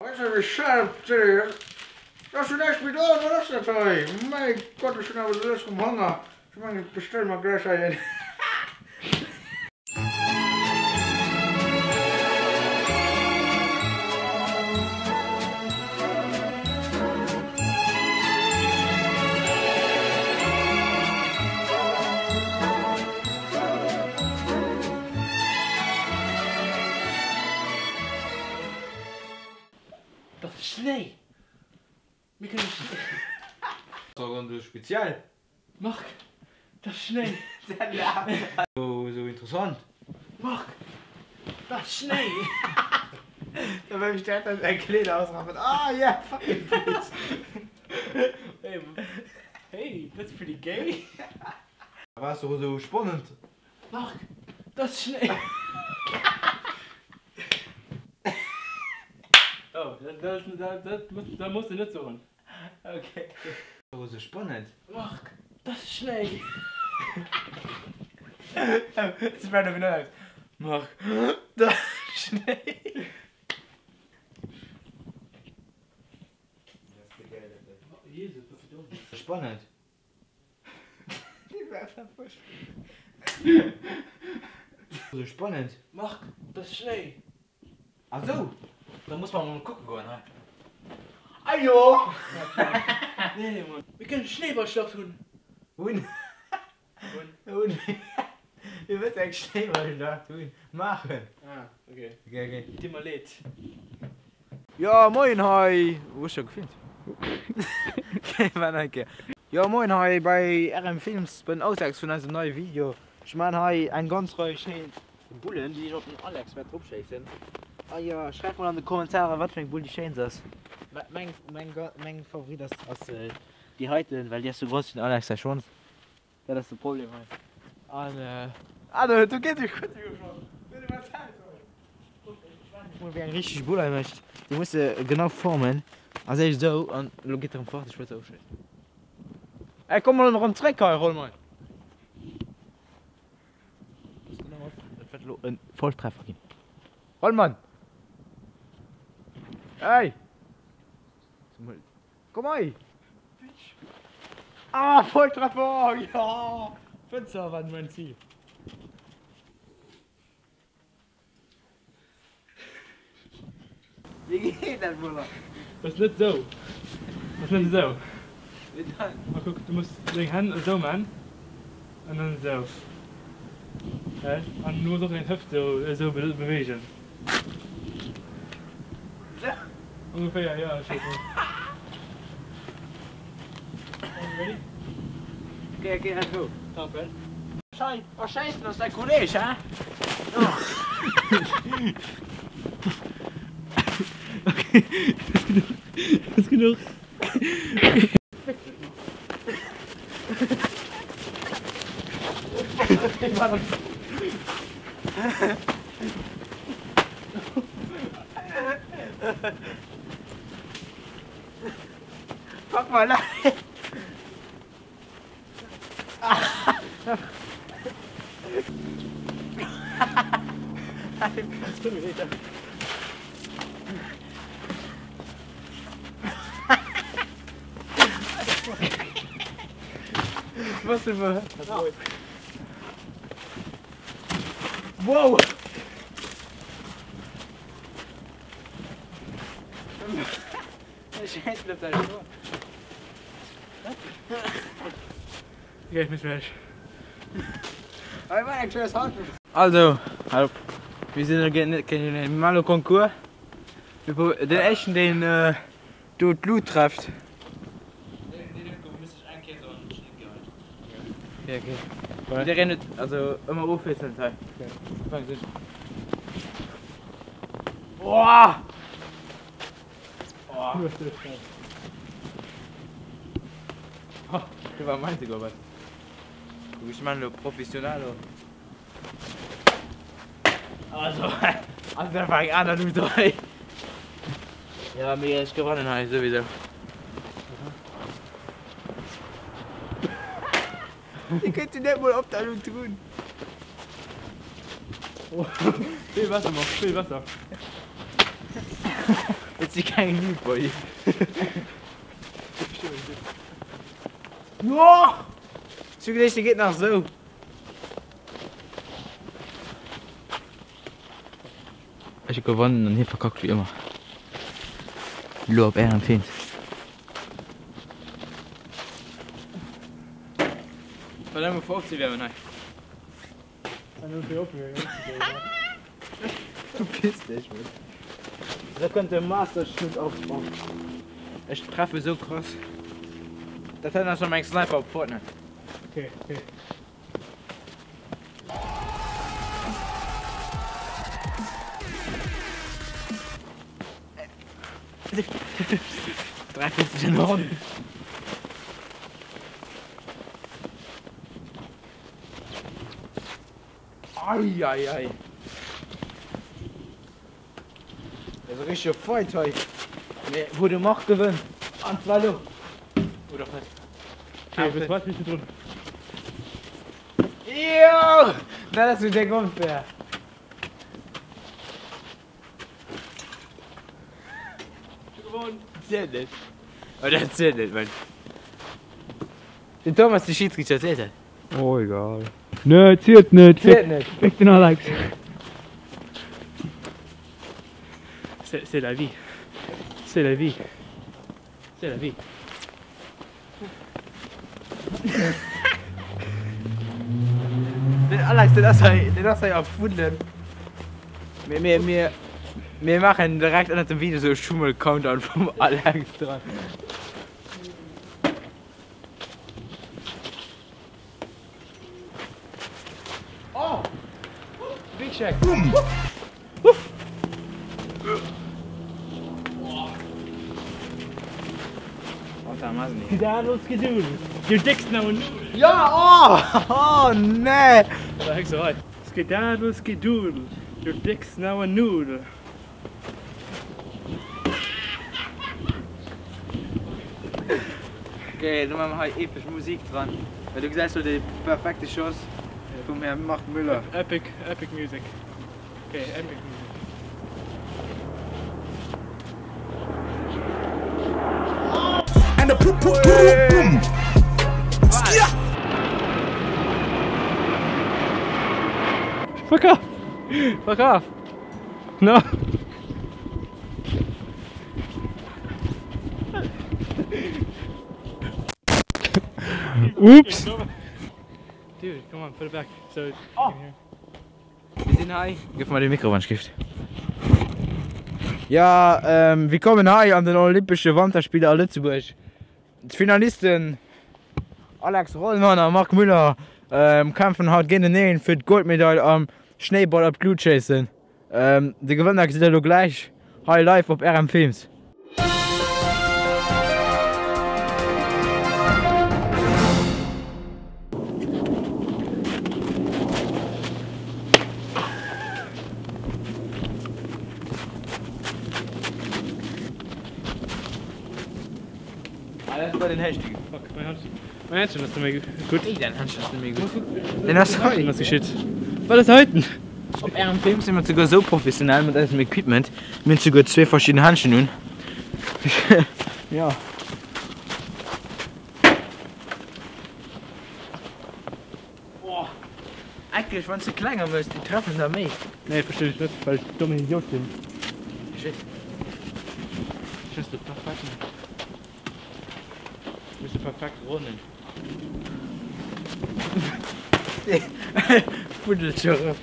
Weißt du, wie scharf das ist? Das ist echt mit an, was ist das heute? Mein Gott, ich bin aber so vom Hunger. Ich meine, ich bestell mal gleich ein. Das ist Schnee. Wir können Schnee. So speziell. Marc, das ist Schnee. So interessant. Marc, das ist Schnee. Da beim Start dann ein kleiner ausraffen. Ah ja, fucking bitch. Hey, that's pretty gay. Warst du so spannend? Marc, das ist Schnee. Oh, da musst du nicht suchen. Okay. So spannend. Marc, das ist Schnee. Das wäre doch genau. Marc, das ist Schnee. Jesus, was ist dumm. Spannend. So spannend. Marc, das ist Schnee. Ach so. Da muss man mal gucken gehen, ne? Ajo! Nee, Mann. Wir können Schneeballschlag tun. Und? Ihr wisst eigentlich schnell, was ich da tun. Machen. Ah, okay. Okay. Die mal lädt. Ja, moin, hi. Wo ist schon gefilmt? Okay, danke. Ja, moin, hi bei RM Films. Bin Auswärts von einem neuen Video. Ich meine, hi, ein ganz reihe schöne Bullen, die ich auf den Alex werde draufschießen. Ah ja, schreibt mal in die Kommentare, was für ein Bull die schön ist. Mein Favorit ist die heute, weil die ist so groß wie Alex, der schon. Ja, das ist das Problem. Du gehst nicht gut, wie ein richtig Bull möchte. Die musst du genau formen. Also ich so und du gehst dann fort, ich will es aufschneiden. Ey, komm mal noch einen Trecker, roll mal. Das wird ein Volltreffer gehen. Roll, Mann! Hey! Komm mal! Ah, Volltreffer! Ja! Fenster war mein Ziel. Wie geht das, Bruder? Das ist nicht so. Das ist nicht so. Mal guck, du musst den Hand so machen. Und dann so. Ja? Und nur noch den Hüfte so bewegen. So. Ungefähr, ja, shit. Ready? Okay, let's go. Top, right? Oh, scheiße, das ist dein Kollege, hä? Okay. Das ist genug. Fuck mal, nein! Was denn für? Wow! Scheiße, bleibt da schon. Okay, ich muss weg. Also, wir sind in einem Malo Konkurs. Den echten, den du Blut trefft. Okay. Der rennt also immer aufwechselnd. Okay. Boah! Boah! Du war meinte ich aber. Du bist mal professionell. Also da war ich an, du drei. Ja, mir ist gewonnen halt sowieso. Ich könnte nicht mal auf der Luft tun. Viel Wasser noch, viel Wasser. Jetzt ist kein Lied bei dir. No! So gedacht, die geht nach so. Ich habe gewonnen und hier verkackt wie immer. Lob, er empfiehlt. Verdammt, wir vor zu werden, nein. Du bist nicht, Mann. Da könnte der Master-Schnitt aufbauen. Ich treffe so krass. Das hat noch schon mein Sniper auf Fortnite. Okay, okay. Drei in Norden. Ai. Das ist richtig Fight heute. Nee, wo du Macht gewinnt. An 2 Lo. Oder nicht? Okay, bis was bist du drin? Jo! Das ist der unfair. Gewonnen. Zählt nicht. Oh, das zählt nicht, Mann. Den Thomas, der Schiedsrichter, zählt das. Oh, egal. Nö, zählt nicht. Zählt nicht. Fick den Alex. C'est la vie. C'est la vie. C'est la vie. Den Alex, den hast du ja erfunden. Wir machen direkt an dem Video so einen Schummel-Countdown vom Alex dran. Oh! Big Shack! Skedaddle skedoodle. Your dick's now a noodle. Ja, oh nee! Da hängst du rein. Skedaddle skedoodle. Your dick's now a noodle. Okay, dann machen wir halt epische Musik dran. Weil du gesagt hast, so die perfekte Schuss vom Herrn Macht Müller. Epic music. Okay, epic music. And the boom boom boom. Yeah. Fuck off! Fuck off! No! Oops! Dude, come on, put it back so you can hear. Wir sind high. Gib mal den Mikrowandstift. Ja, wir kommen high an den Olympischen Wanderspielen in Lützeburg. Die Finalisten Alex Rollmann und Mark Müller kämpfen heute gegen den für die Goldmedaille am Schneeball ab Blue Chasen. Der Gewinner sieht er gleich high live auf RM Films. Das war den Hashtag. Fuck, mein Händchen ist nicht mehr gut. Den Hashtag ist nicht mehr gut. Den hast du heute. Was geschieht? Was ist heute? Auf RM Films sind wir sogar so professionell mit diesem Equipment. Wir haben sogar 2 verschiedene Handschuhe nun. Ja. Boah. Eigentlich, wenn sie kleiner müssen, die treffen da mehr. Nee, verstehe ich nicht, weil ich dumme Idiot bin. Shit. Ich muss das perfekt machen. Ich muss perfekt runden. Puddelschirre.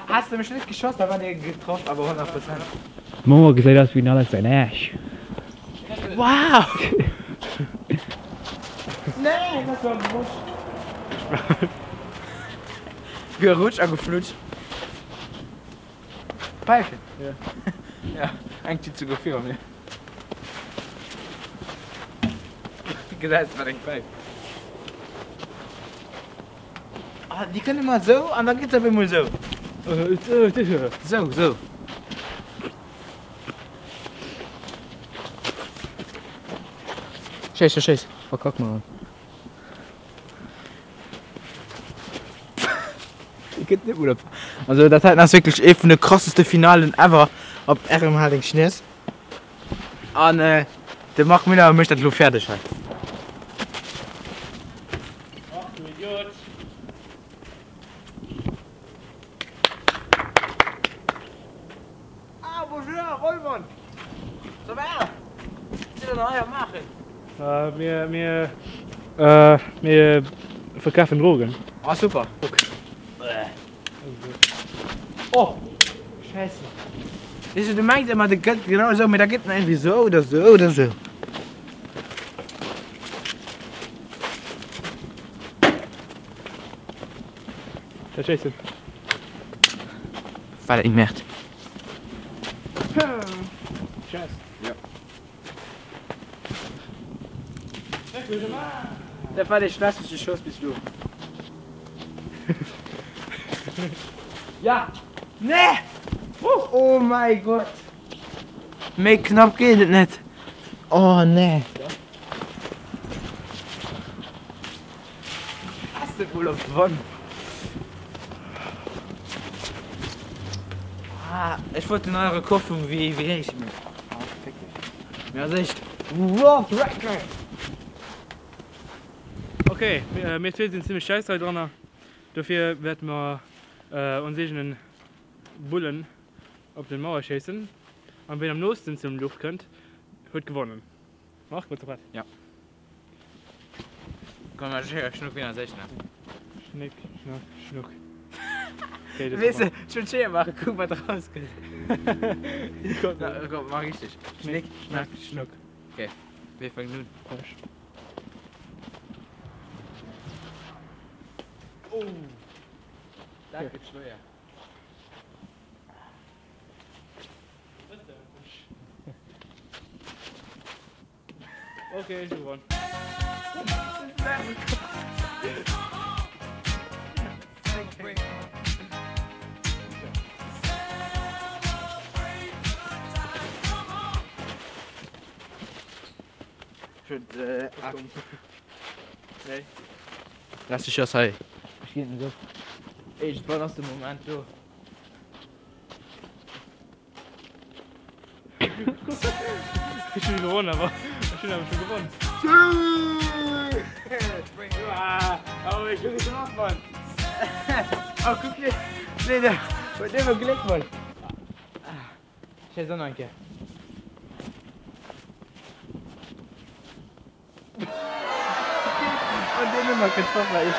Hast du mich nicht geschossen, da war der getroffen, aber 100%. Momo gesagt, das wie Alex ein Ash. Wow! Nein, das war ein Rutsch. Gerutsch, angeflutscht. Pfeife? Ja. Ja, eigentlich zu gefährlich. Ne? Gesagt, es war nicht Pfeife. Ah, die können immer so, und dann geht's aber immer so. So. Scheiße. Verkack mal. Ich geht nicht, oder? Also das hat wirklich eh von der krasseste Finalen ever auf RM Harding Schnees. Und der macht mir da möchte das fertig halt. Ach du Idiot. Ah, bonjour, Rollmann. So wer? Was soll er machen? Wir verkaufen Drogen. Ah, super. Oh, scheiße. Siehst du, du meinst immer, der geht genau so, aber da geht man irgendwie so oder so oder so. Das ist Jason. Weil ich merkt. Scheiße. Ja. Der war der schnellste Schuss bist du. Ja! Nee! Oh mein Gott! Mehr knapp geht es nicht. Oh nee. Hast du wohl gewonnen? Ah, ich wollte eine neue gucken, wie ich mich. Oh, fick dich. Ja, echt. World Record! Okay, wir zwei sind ziemlich scheiße dran. Dafür werden wir unseren Bullen auf den Mauer schießen. Und wenn am nächsten zum Luft könnt, wird gewonnen. Mach gut, was? Ja. Komm mal, schnuck wieder 16. Schnick, schnack, schnuck. Okay, das Weißt ist du, schon schön machen, guck mal draus. Komm, mach richtig. Schnick, schnack, schnuck. Okay, wir fangen nun. Oh, da geht's schwer. Okay, ich bin gewonnen. Nee. Lass dich das sein. Ich geh nicht so. Ich war aus dem Moment so. Ich bin gewonnen, aber ich habe schon gewonnen. Aber ich bin nicht drauf, Mann. Oh, guck hier. Nee, der wird immer gelegt, Mann. Ich hätte noch einen Kerl. Und den immer getroffen, weil ich